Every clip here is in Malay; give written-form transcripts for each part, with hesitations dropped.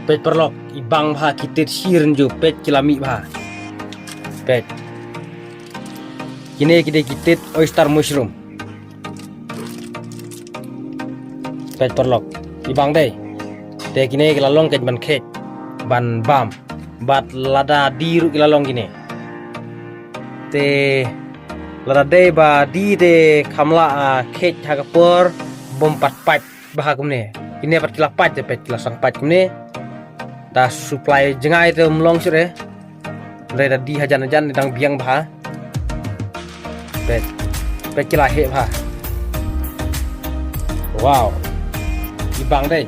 pet perlok ibang bha kitit shirin jo pet kilami bha pet kini kide kitit oyster mushroom pet perlok ibang deh te kini kilalong ket ban kek ban bam bat lada diru kilalong gini te lada deh ba di de kamla kek hagapur bompat pat bah kumne ini pat kila pat de pet kila sang pat kumne da supply jengai te melong sure re da di hajan-hajan dang biang bah pet kila he bah wow ibang deh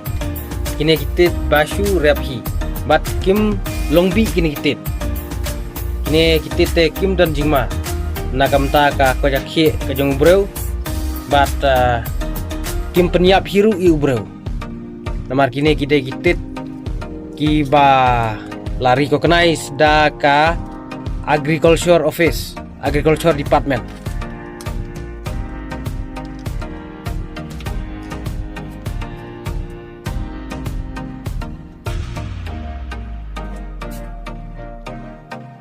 kini kitit basu rephi bat kim longbi kini kitit te kim dan jingma nagamta ka kojak he ka jong breu bat kim penyap hiru i breu namar kini kide kitit kiba la recognize da ka agriculture office agriculture department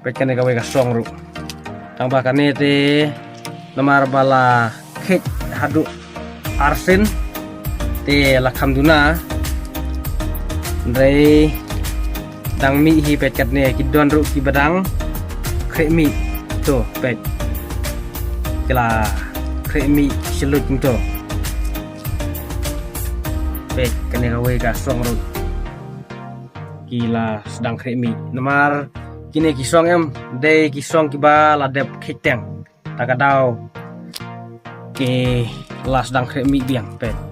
pekan gawe ka song ru tambah kane te namar bala kek hadu arsen te lakhamduna dai dang mi hi pet kat ne kidon ru ki badang kremi to pet kala kremi selut to pet kane gawe ka song ru kila sedang kremi namar kini kisong em dei kisong kiba ladep kiteng takadau ke las dang kremi biang pet